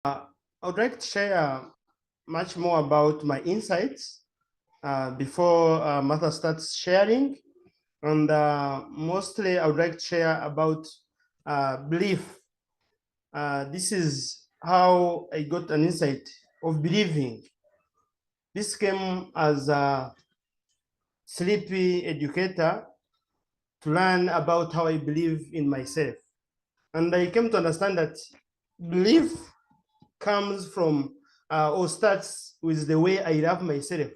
I would like to share much more about my insights before Martha starts sharing. And mostly I would like to share about belief. This is how I got an insight of believing. This came as a sleepy educator to learn about how I believe in myself. And I came to understand that belief comes from or starts with the way I love myself.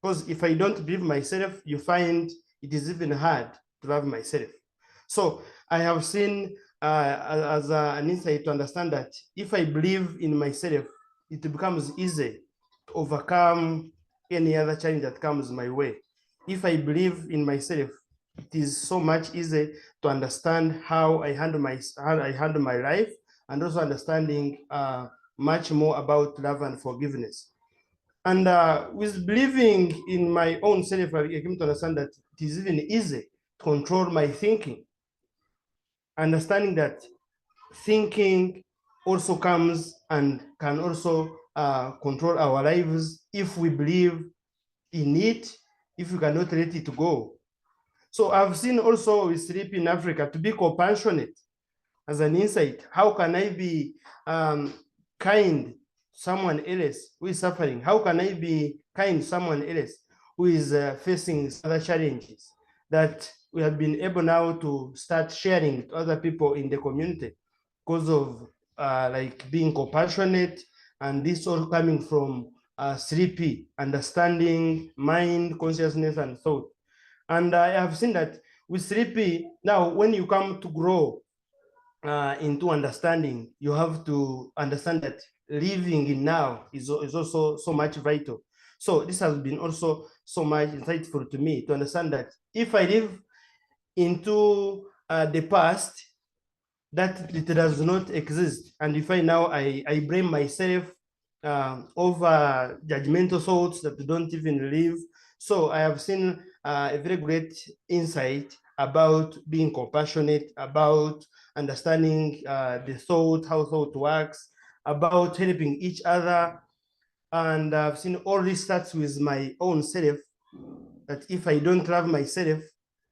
Because if I don't believe myself, you find it is even hard to love myself. So I have seen as an insight to understand that if I believe in myself, it becomes easy to overcome any other challenge that comes my way. If I believe in myself, it is so much easier to understand how I handle my life, and also understanding much more about love and forgiveness. And with believing in my own self, I came to understand that it is even easy to control my thinking. Understanding that thinking also comes and can also control our lives if we believe in it, if we cannot let it go. So I've seen also with sleep in Africa to be compassionate as an insight. How can I be kind to someone else who is suffering? How can I be kind to someone else who is facing other challenges that we have been able now to start sharing to other people in the community because of like being compassionate, and this all coming from 3P, understanding, mind, consciousness, and thought. And I have seen that with 3P, now when you come to grow into understanding, you have to understand that living in now is also so much vital. So this has been also so much insightful to me to understand that if I live into the past, that it does not exist. And if I now I blame myself over judgmental thoughts that don't even live. So I have seen a very great insight about being compassionate, about understanding the thought, how thought works, about helping each other. And I've seen all this starts with my own self, that if I don't love myself,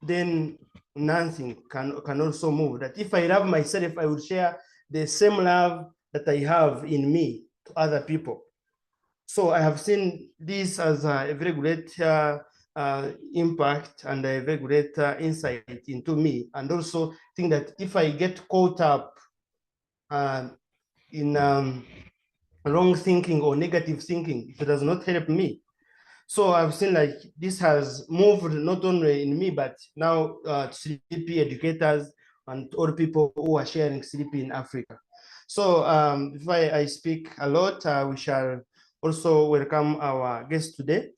then nothing can also move. That if I love myself, I will share the same love that I have in me to other people. So I have seen this as a very great impact and a very great insight into me. And also think that if I get caught up in wrong thinking or negative thinking, it does not help me. So I've seen like this has moved not only in me, but now 3P educators and all people who are sharing 3P in Africa. So if I speak a lot, we shall also welcome our guest today,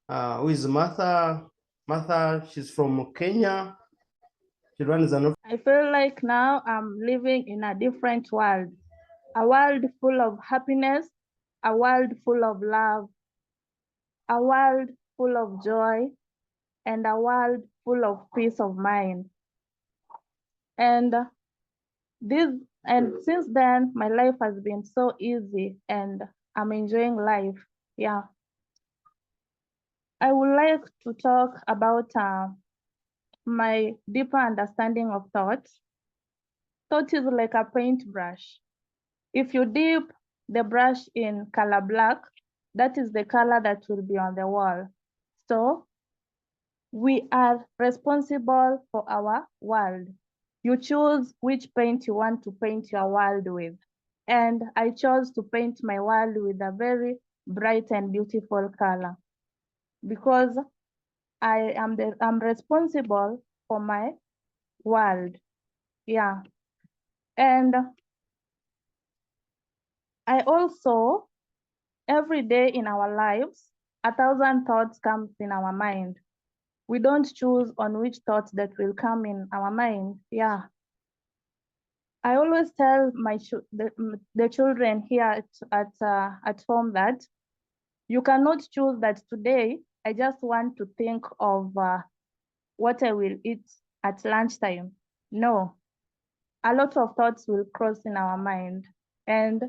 who is Martha. Martha, she's from Kenya. She runs an. I feel like now I'm living in a different world, a world full of happiness, a world full of love, a world full of joy, and a world full of peace of mind. And this and since then, my life has been so easy and I'm enjoying life. Yeah. I would like to talk about my deeper understanding of thought. Thought is like a paintbrush. If you dip the brush in color black, that is the color that will be on the wall. So we are responsible for our world. You choose which paint you want to paint your world with. And I chose to paint my world with a very bright and beautiful color because I'm responsible for my world. Yeah. And I also, every day in our lives, 1,000 thoughts come in our mind. We don't choose on which thoughts that will come in our mind. Yeah. I always tell the children here at home that you cannot choose that today I just want to think of what I will eat at lunchtime. No, a lot of thoughts will cross in our mind. And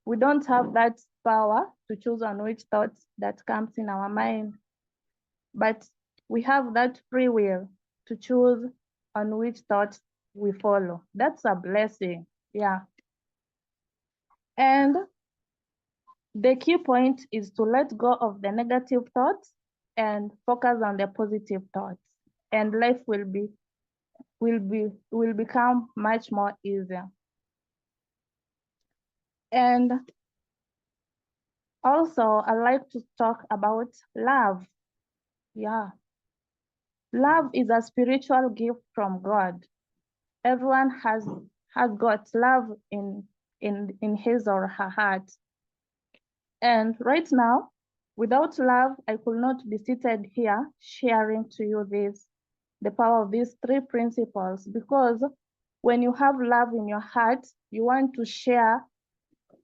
We don't have that power to choose on which thoughts that comes in our mind, but we have that free will to choose on which thoughts we follow. That's a blessing, yeah. And the key point is to let go of the negative thoughts and focus on the positive thoughts, and life will become much more easier. And also, I like to talk about love. Yeah. Love is a spiritual gift from God. Everyone has got love in his or her heart. And right now, without love, I could not be seated here sharing to you the power of these 3 principles, because when you have love in your heart, you want to share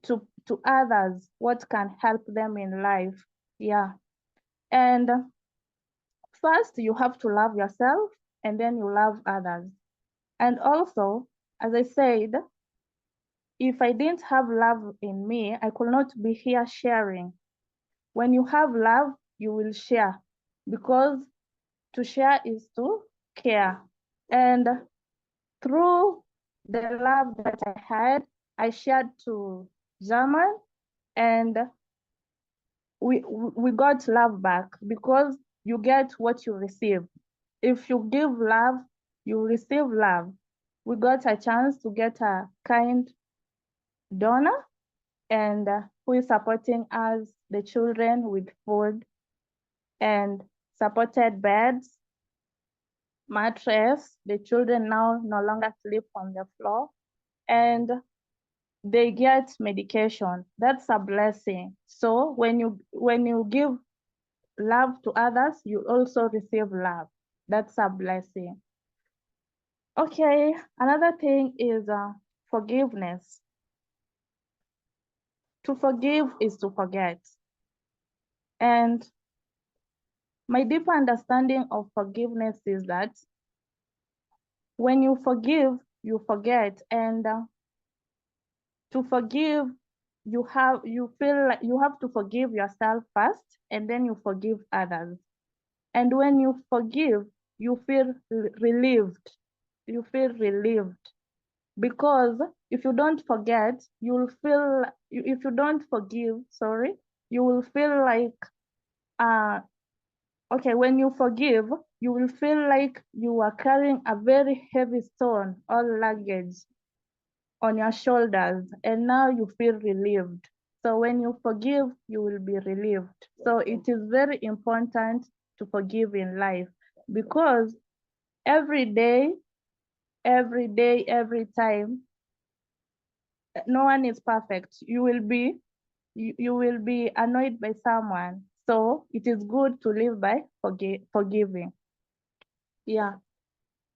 to others what can help them in life. Yeah. And first, you have to love yourself, and then you love others. And also, as I said, if I didn't have love in me, I could not be here sharing. When you have love, you will share, because to share is to care. And through the love that I had, I shared to German, and we got love back, because you get what you receive. If you give love, you receive love. We got a chance to get a kind donor, and who is supporting us, the children, with food and supported beds, mattress. The children now no longer sleep on the floor, and they get medication. That's a blessing. So when you give love to others, you also receive love. That's a blessing. Okay, another thing is forgiveness. To forgive is to forget. And my deeper understanding of forgiveness is that when you forgive, you forget. And to forgive, you feel like you have to forgive yourself first, and then you forgive others. And when you forgive, you feel relieved. You feel relieved, because if you don't forget, you'll feel, if you don't forgive, sorry, you will feel like, okay, when you forgive, you will feel like you are carrying a very heavy stone or luggage on your shoulders, and now you feel relieved. So when you forgive, you will be relieved. So it is very important to forgive in life, because every day, every time, no one is perfect. You will be annoyed by someone. So it is good to live by forgiving. Yeah.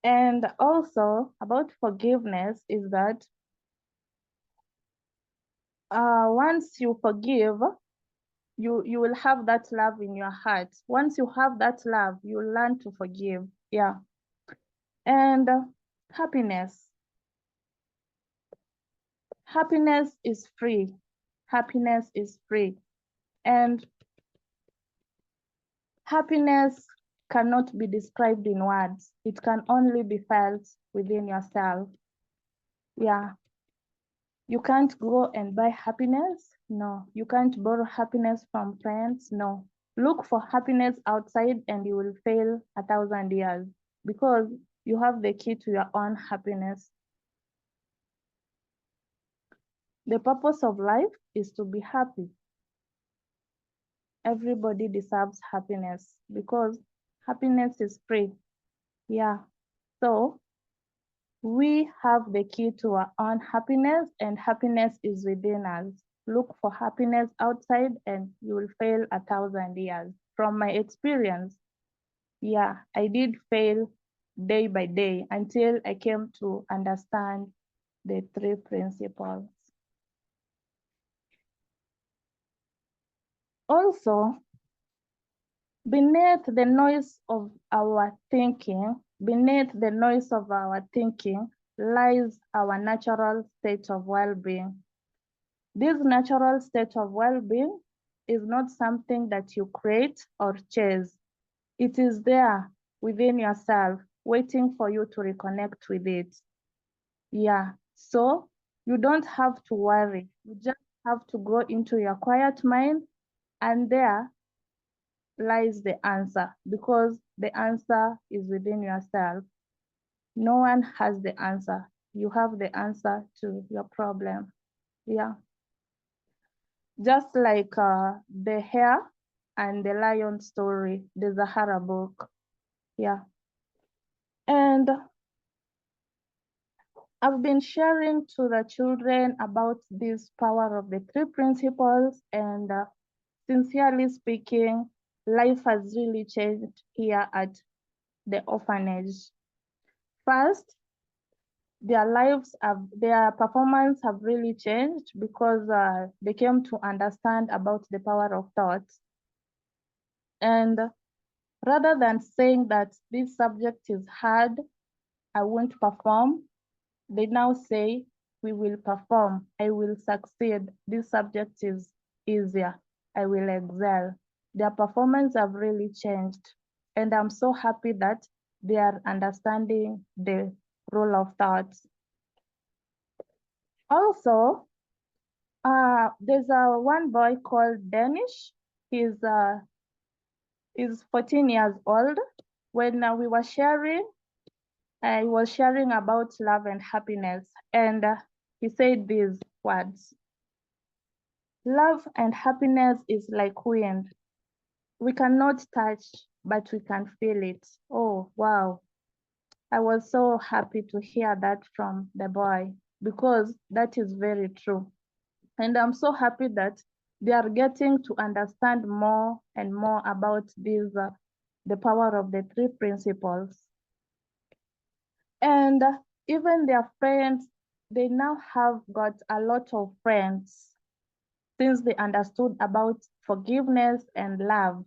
And also about forgiveness is that once you forgive, you will have that love in your heart. Once you have that love, you learn to forgive. Yeah. And happiness. Happiness is free. Happiness is free. And happiness cannot be described in words. It can only be felt within yourself. Yeah. You can't go and buy happiness. No. You can't borrow happiness from friends. No. Look for happiness outside and you will fail 1,000 years, because you have the key to your own happiness. The purpose of life is to be happy. Everybody deserves happiness, because happiness is free. Yeah. So we have the key to our own happiness, and happiness is within us. Look for happiness outside and you will fail 1,000 years. From my experience, yeah, I did fail day by day until I came to understand the 3 principles. Also, beneath the noise of our thinking, lies our natural state of well-being. This natural state of well-being is not something that you create or chase. It is there within yourself, waiting for you to reconnect with it. Yeah, so you don't have to worry. You just have to go into your quiet mind, and there lies the answer, because the answer is within yourself. No one has the answer. You have the answer to your problem. Yeah. Just like the hare and the lion story, the Zahara book. Yeah. And I've been sharing to the children about this power of the three principles, and sincerely speaking, life has really changed here at the orphanage. First, their performance have really changed because they came to understand about the power of thoughts. And rather than saying that this subject is hard, I won't perform, they now say, we will perform, I will succeed, this subject is easier, I will excel. Their performance have really changed. And I'm so happy that they are understanding the role of thoughts. Also, there's one boy called Danish. He's 14 years old. When we were sharing, I was sharing about love and happiness, and he said these words: love and happiness is like wind. We cannot touch, but we can feel it. Oh, wow. I was so happy to hear that from the boy, because that is very true. And I'm so happy that they are getting to understand more and more about this, the power of the three principles. And even their friends, they now have got a lot of friends since they understood about forgiveness and love,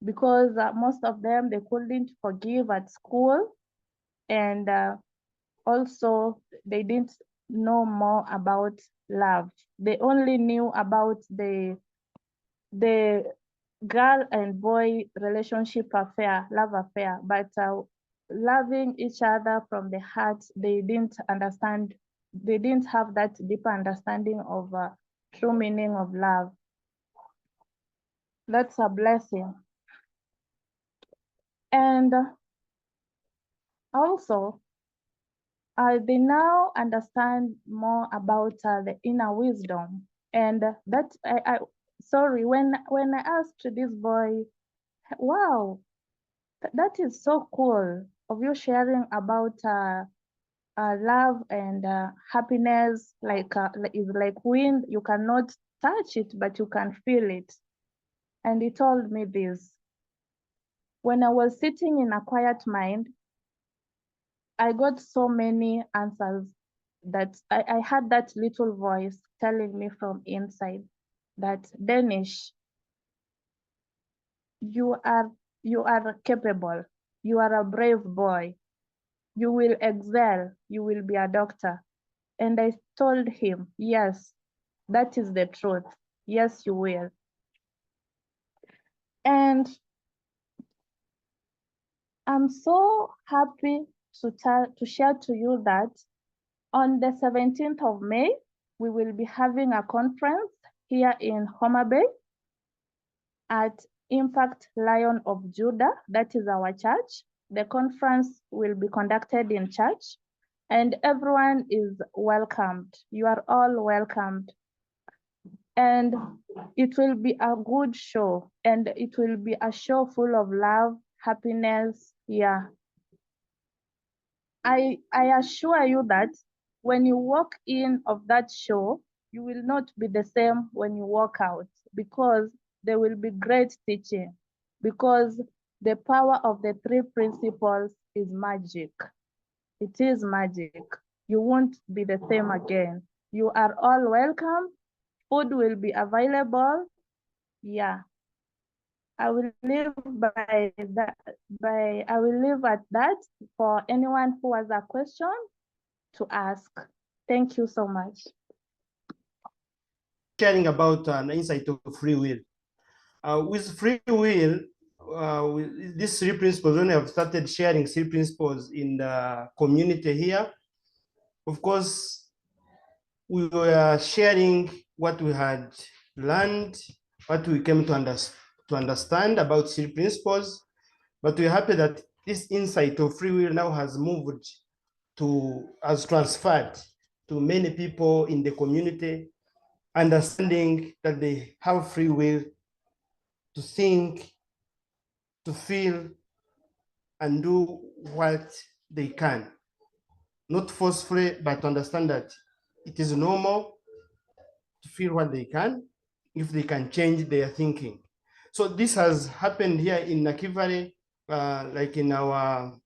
because most of them, they couldn't forgive at school, and also they didn't know more about love. They only knew about the girl and boy relationship affair, love affair, but loving each other from the heart, they didn't understand, they didn't have that deeper understanding of true meaning of love. That's a blessing. And also, they now understand more about the inner wisdom. And that, sorry, when I asked this boy, wow, that is so cool of you sharing about love and happiness, is like wind. You cannot touch it, but you can feel it. And he told me this: when I was sitting in a quiet mind, I got so many answers, that I had that little voice telling me from inside that, Danish, you are capable, you are a brave boy, you will excel, you will be a doctor. And I told him, yes, that is the truth. Yes, you will. And I'm so happy to share to you that on the 17th of May, we will be having a conference here in Homa Bay at Impact Lion of Judah. That is our church. The conference will be conducted in church, and everyone is welcomed. You are all welcomed. And it will be a good show, and it will be a show full of love, happiness. Yeah. I assure you that when you walk in of that show, you will not be the same when you walk out, because there will be great teaching, because the power of the three principles is magic. It is magic. You won't be the same again. You are all welcome. Food will be available. Yeah. I will leave by that. I will leave at that for anyone who has a question to ask. Thank you so much. sharing about an insight of free will. With free will, with these 3 principles, when I've started sharing 3 principles in the community here, of course, we were sharing what we had learned, what we came to understand about 3 principles, but we're happy that this insight of free will now has transferred to many people in the community, understanding that they have free will to think, to feel, and do what they can. Not forcefully, but to understand that it is normal to feel what they can if they can change their thinking. So this has happened here in Nakivale, like in our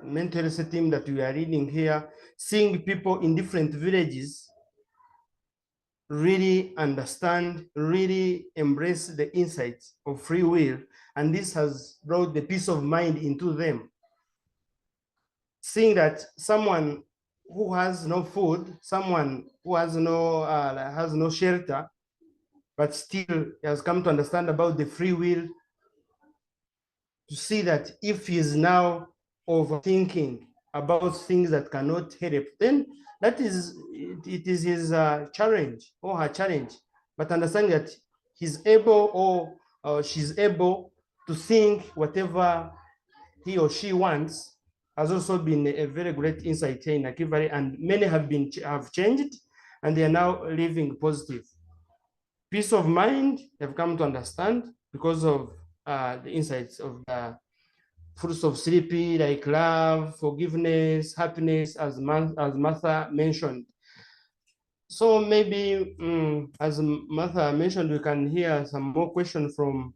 mental health team that we are reading here, seeing people in different villages really understand, really embrace the insights of free will. And this has brought the peace of mind into them. Seeing that someone who has no food, someone who has no shelter, but still has come to understand about the free will, to see that if he is now overthinking about things that cannot help, then it is his challenge or her challenge. But understanding that he's able or she's able to think whatever he or she wants has also been a very great insight here in Nakivale, and many have changed and they are now living positive. Peace of mind they've come to understand because of the insights of the fruits of 3P, like love, forgiveness, happiness, as Martha mentioned. So maybe, as Martha mentioned, we can hear some more questions from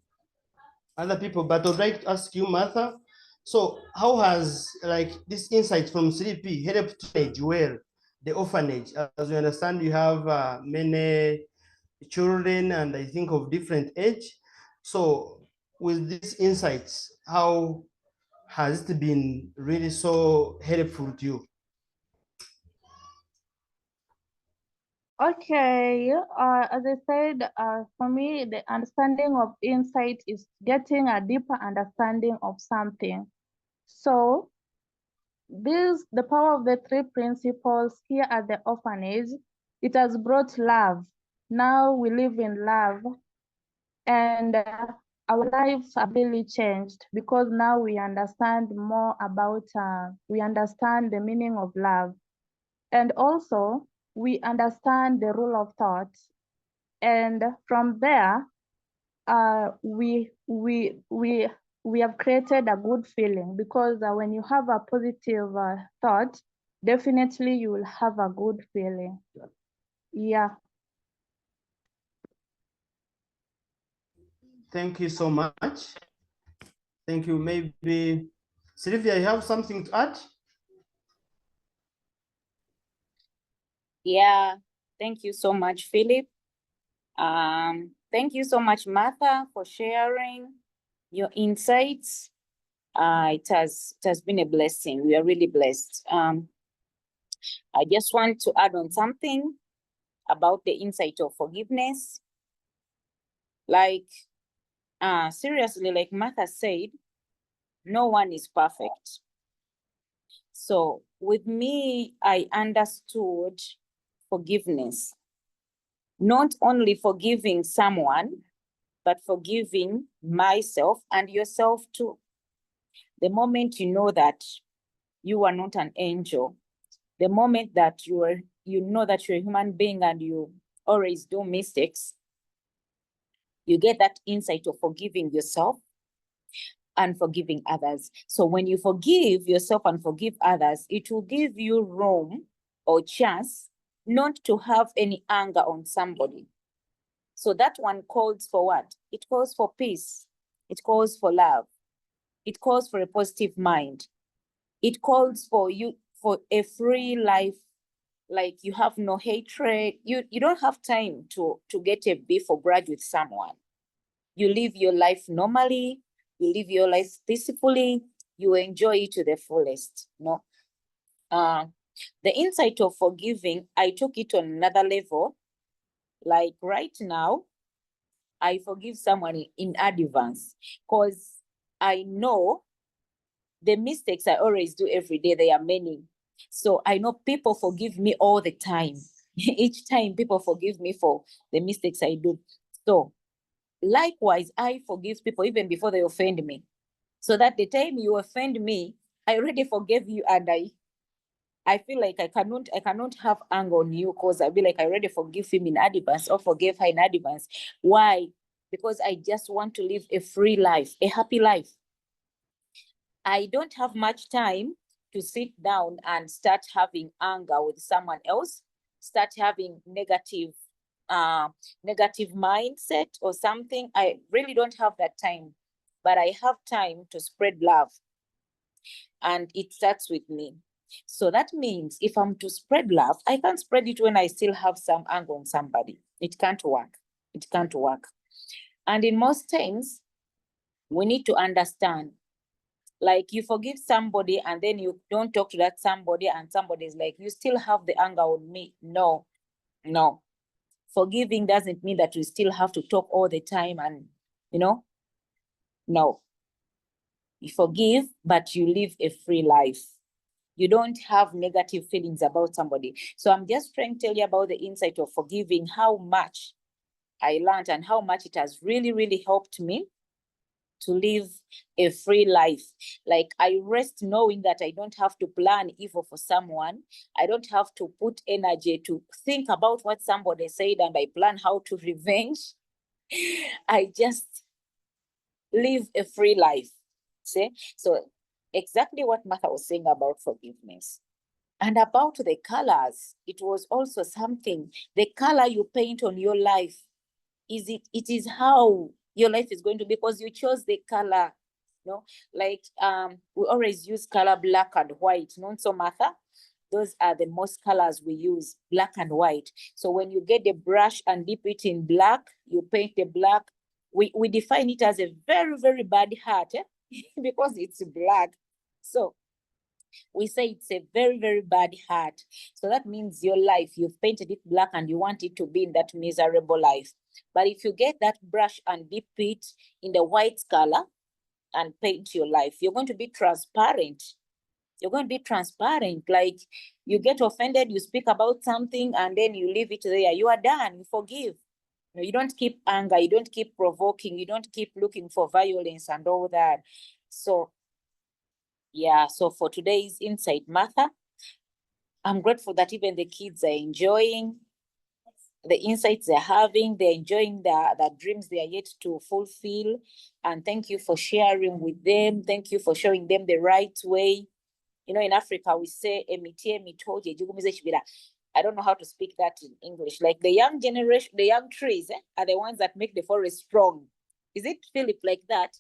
other people, but I'd like to ask you, Martha, so how has this insight from 3P helped to manage well the orphanage? As we understand, you have many children, and I think of different age. So with these insights, how has it been really so helpful to you? Okay, as I said, for me, the understanding of insight is getting a deeper understanding of something. So the power of the 3 principles here at the orphanage, it has brought love. Now we live in love, and our lives have really changed because now we understand more about, we understand the meaning of love. And also, we understand the rule of thought. And from there, we have created a good feeling, because when you have a positive thought, definitely you will have a good feeling. Yeah. Thank you so much. Thank you. Maybe Sylvia, you have something to add? Yeah, thank you so much, Philip. Thank you so much, Martha, for sharing your insights. It has been a blessing. We are really blessed. I just want to add on something about the insight of forgiveness. Like, seriously, like Martha said, no one is perfect. So with me, I understood forgiveness. Not only forgiving someone, but forgiving myself and yourself too. The moment you know that you are not an angel, the moment that you know that you're a human being and you always do mistakes, you get that insight of forgiving yourself and forgiving others. So when you forgive yourself and forgive others, it will give you room or chance not to have any anger on somebody. So that one calls for what? It calls for peace. It calls for love. It calls for a positive mind. It calls for you for a free life. Like you have no hatred. You don't have time to get a beef or grudge with someone. You live your life normally. You live your life peacefully. You enjoy it to the fullest. No. The insight of forgiving, I took it on another level. Like right now, I forgive someone in advance because I know the mistakes I always do every day, they are many. So I know people forgive me all the time. Each time people forgive me for the mistakes I do. So likewise, I forgive people even before they offend me. So that the time you offend me, I already forgave you, and I feel like I cannot have anger on you because I feel like I already forgive him in advance or forgave her in advance. Why? Because I just want to live a free life, a happy life. I don't have much time to sit down and start having anger with someone else, start having negative mindset or something. I really don't have that time, but I have time to spread love, and it starts with me. So that means if I'm to spread love, I can't spread it when I still have some anger on somebody. It can't work. It can't work. And in most times, we need to understand, like you forgive somebody and then you don't talk to that somebody, and somebody is like, you still have the anger on me. No. Forgiving doesn't mean that you still have to talk all the time and, no. You forgive, but you live a free life. You don't have negative feelings about somebody. So I'm just trying to tell you about the insight of forgiving, how much I learned and how much it has really, really helped me to live a free life. Like I rest knowing that I don't have to plan evil for someone. I don't have to put energy to think about what somebody said and I plan how to revenge. I just live a free life. See? So exactly what Martha was saying about forgiveness. And about the colors, it was also something. The color you paint on your life, it is how your life is going to be, because you chose the color. Like we always use color black and white, not so, Martha? Those are the most colors we use, black and white. So when you get the brush and dip it in black, you paint the black. We define it as a very, very bad heart, because it's black. So we say it's a very, very bad heart. So that means your life, you've painted it black and you want it to be in that miserable life. But if you get that brush and dip it in the white color and paint your life, you're going to be transparent. You're going to be transparent. Like you get offended, you speak about something and then you leave it there. You are done. You forgive. You don't keep anger. You don't keep provoking. You don't keep looking for violence and all that. So yeah, so for today's Insight, Martha, I'm grateful that even the kids are enjoying the insights they're having. They're enjoying the dreams they are yet to fulfill. And thank you for sharing with them. Thank you for showing them the right way. In Africa, we say, I don't know how to speak that in English. Like the young generation, the young trees are the ones that make the forest strong. Is it, Philip, like that?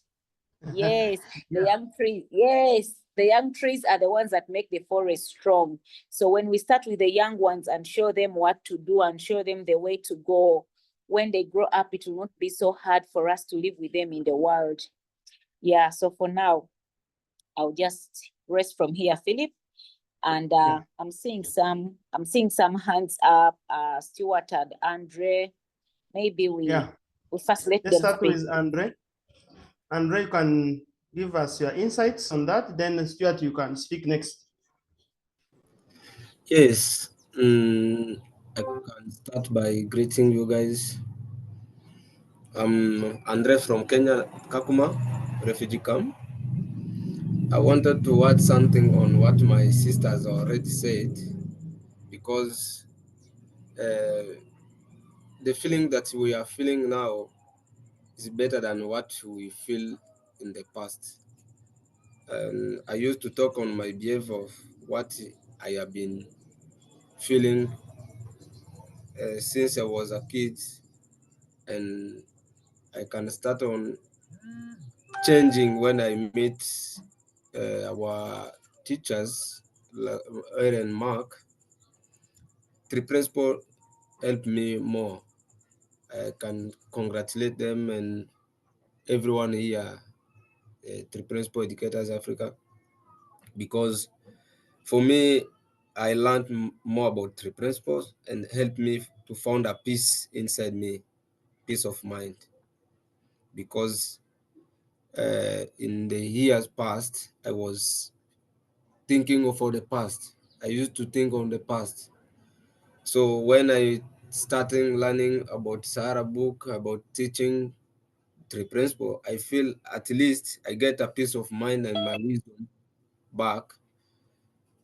Yes, the Yeah. young trees. Yes, the young trees are the ones that make the forest strong. So when we start with the young ones and show them what to do and show them the way to go, when they grow up, it will not be so hard for us to live with them in the world. Yeah, so for now, I'll just rest from here, Philip. And I'm seeing some hands up, Stuart and Andre. Maybe we first let Let's them start speak. with Andre. Andre, you can give us your insights on that. Then Stuart, you can speak next. Yes, I can start by greeting you guys. I'm Andre from Kenya, Kakuma, refugee camp. I wanted to add something on what my sisters already said, because the feeling that we are feeling now is better than what we feel in the past. And I used to talk on my behalf of what I have been feeling since I was a kid, and I can start on changing when I meet our teachers, Aaron and Mark. The principal helped me more. I can congratulate them and everyone here, the principal educators Africa, because for me, I learned more about three principles and helped me to find a peace inside me, peace of mind, because in the years past, I was thinking of all the past. I used to think on the past. So when I started learning about Sahara book, about teaching 3 principle, I feel at least I get a peace of mind and my wisdom back.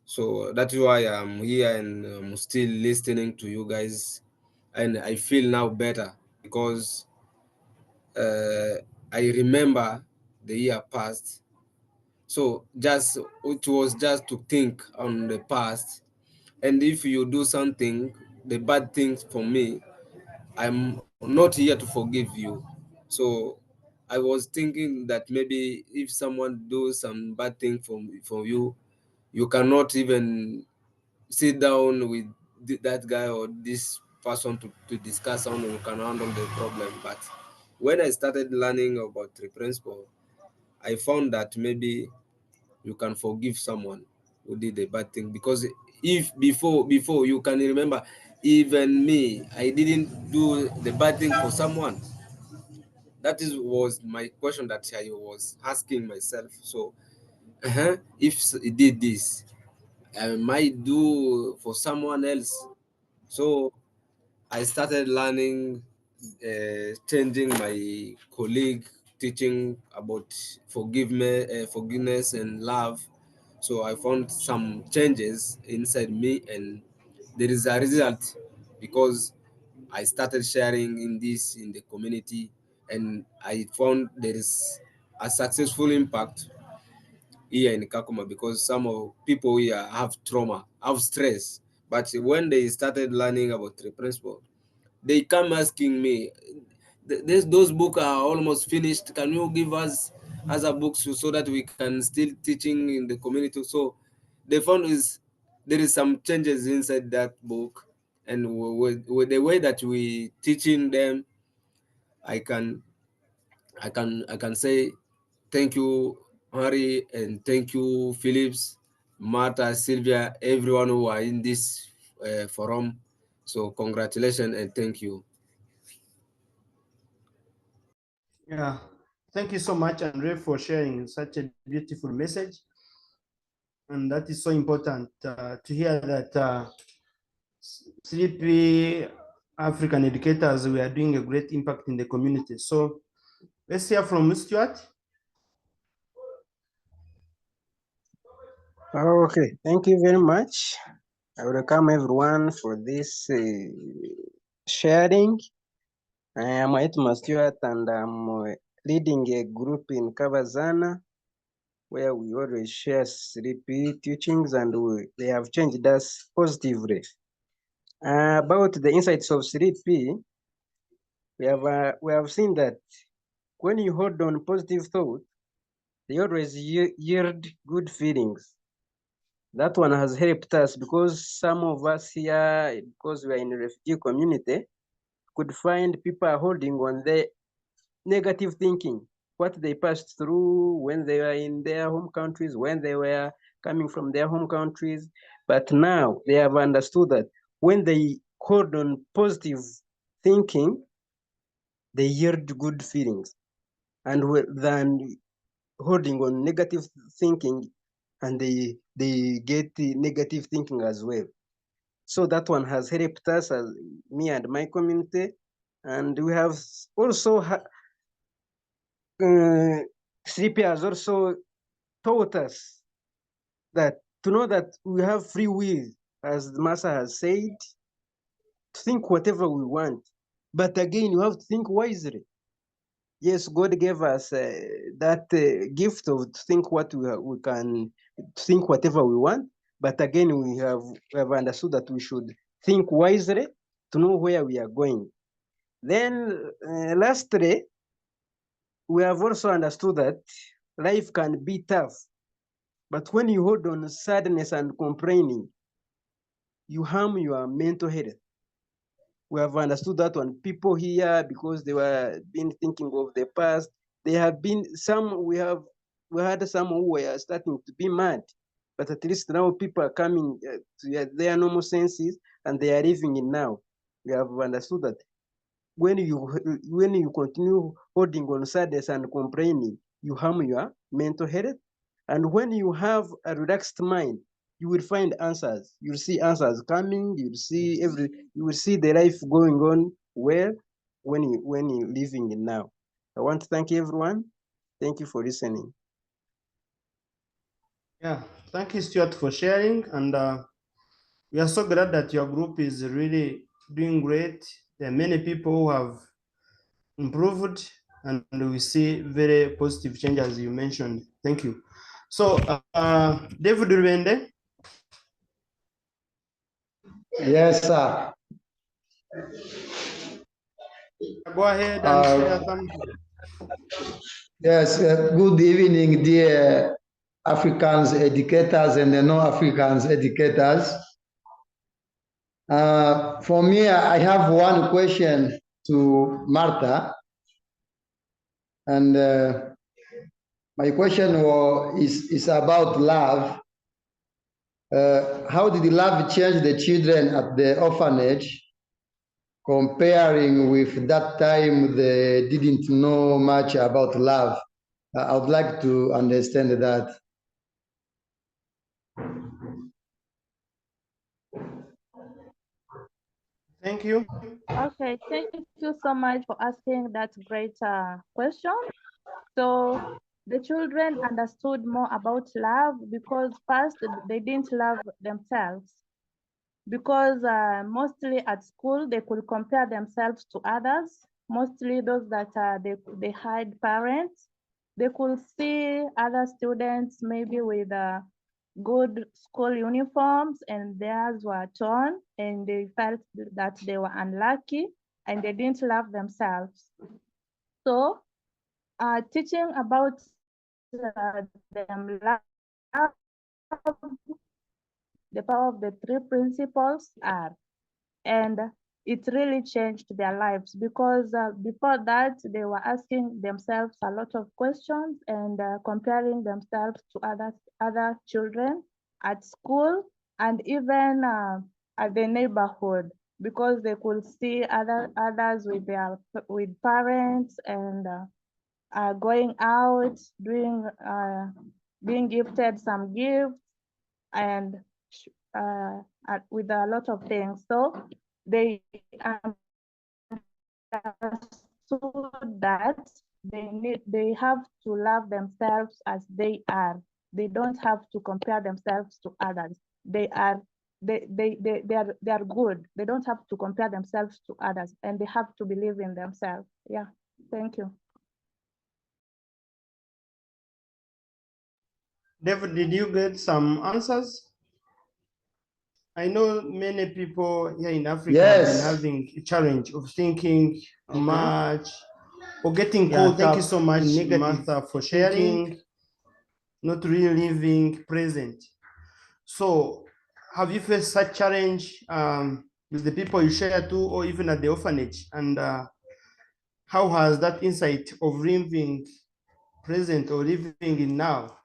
So that's why I'm here and I'm still listening to you guys. And I feel now better because I remember the year past. So just it was just to think on the past. And if you do something, the bad things for me, I'm not here to forgive you. So I was thinking that maybe if someone do some bad thing for you, you cannot even sit down with that guy or this person to discuss how you can handle the problem. But when I started learning about the principle, I found that maybe you can forgive someone who did a bad thing, because if before you can remember, even me, I didn't do the bad thing for someone. That was my question that I was asking myself. So if he did this, I might do for someone else. So I started learning, changing my colleague, teaching about forgiveness and love. So I found some changes inside me, and there is a result because I started sharing in this in the community, and I found there is a successful impact here in Kakuma, because some of people here have trauma, have stress. But when they started learning about the principle, they come asking me, those books are almost finished. Can you give us other books so that we can still teaching in the community? So they found there is some changes inside that book, and with the way that we teaching them, I can I can say thank you, Harry, and thank you, Phillips, Martha, Sylvia, everyone who are in this forum. So congratulations and thank you. Yeah, thank you so much, Andre, for sharing such a beautiful message. And that is so important to hear that 3P African educators, we are doing a great impact in the community. So let's hear from Stuart. Okay, thank you very much. I welcome everyone for this sharing. I am Homa Stewart, and I'm leading a group in Kabazana where we always share 3P teachings, and they have changed us positively. About the insights of 3P, we have seen that when you hold on positive thought, they always yield good feelings. That one has helped us because some of us here, because we are in a refugee community, could find people holding on their negative thinking, what they passed through when they were in their home countries, when they were coming from their home countries. But now they have understood that when they hold on positive thinking, they yield good feelings. And than holding on negative thinking, and they get the negative thinking as well. So that one has helped us, as me and my community. And we have also 3P has also taught us that to know that we have free will, as the master has said, to think whatever we want. But again, you have to think wisely. Yes, God gave us that gift of to think what we can think whatever we want. But again, we have understood that we should think wisely to know where we are going. Then lastly, we have also understood that life can be tough, but when you hold on sadness and complaining, you harm your mental health. We have understood that when people here, because they were been thinking of the past, they have been some. We had some who were starting to be mad, but at least now people are coming to their normal senses and they are living in now. We have understood that when you continue holding on sadness and complaining, you harm your mental health. And when you have a relaxed mind, you will find answers. You'll see answers coming. You will see the life going on well when you living in now. I want to thank everyone. Thank you for listening. Yeah, thank you, Stuart, for sharing. And we are so glad that your group is really doing great. There are many people who have improved, and we see very positive change as you mentioned. Thank you. So, David Rubende. Yes, sir. Go ahead and share something. Yes, good evening, dear Africans educators and the non-Africans educators. For me, I have one question to Martha. And my question is about love. How did love change the children at the orphanage, comparing with that time they didn't know much about love? I would like to understand that. Thank you. Okay, thank you so much for asking that great question. So the children understood more about love because first they didn't love themselves. Because mostly at school they could compare themselves to others, mostly those that they had parents. They could see other students maybe with good school uniforms and theirs were torn, and they felt that they were unlucky and they didn't love themselves. So teaching about them love, the power of the three principles are, and it really changed their lives because before that they were asking themselves a lot of questions and comparing themselves to other children at school and even at the neighborhood, because they could see others with parents and going out, doing being gifted some gifts and with a lot of things. So they understood that they have to love themselves as they are. They don't have to compare themselves to others. They are good. They don't have to compare themselves to others, and they have to believe in themselves. Yeah, thank you. David, did you get some answers? I know many people here in Africa have been having a challenge of thinking much or getting caught up. Thank you so much, Martha, for sharing, not really living present. So, have you faced such challenge with the people you share to, or even at the orphanage? And how has that insight of living present or living in now,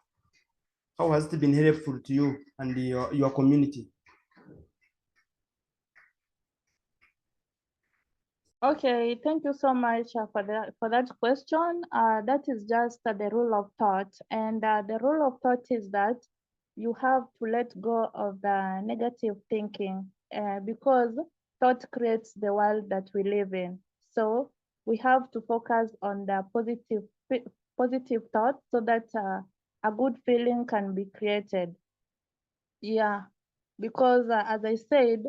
how has it been helpful to you and your community? Okay, thank you so much for that question. That is just the rule of thought, and the rule of thought is that you have to let go of the negative thinking because thought creates the world that we live in. So we have to focus on the positive thought so that a good feeling can be created. Yeah, because as I said,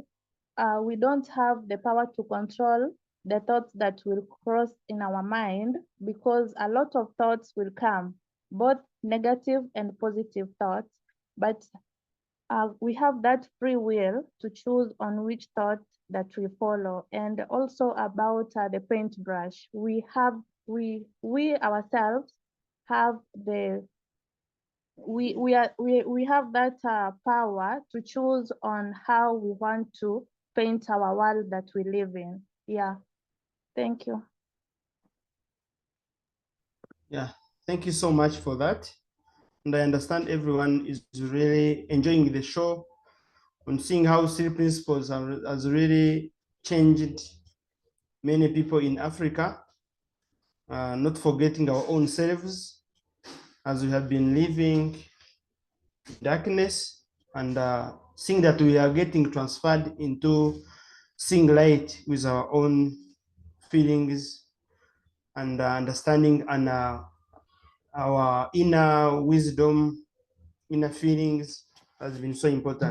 we don't have the power to control the thoughts that will cross in our mind, because a lot of thoughts will come, both negative and positive thoughts, but we have that free will to choose on which thought that we follow. And also about the paintbrush, we ourselves have we have that power to choose on how we want to paint our world that we live in. Yeah, thank you. Yeah, thank you so much for that. And I understand everyone is really enjoying the show and seeing how three principles has really changed many people in Africa, not forgetting our own selves as we have been living in darkness, and seeing that we are getting transferred into seeing light with our own feelings and understanding, and our inner wisdom, inner feelings has been so important.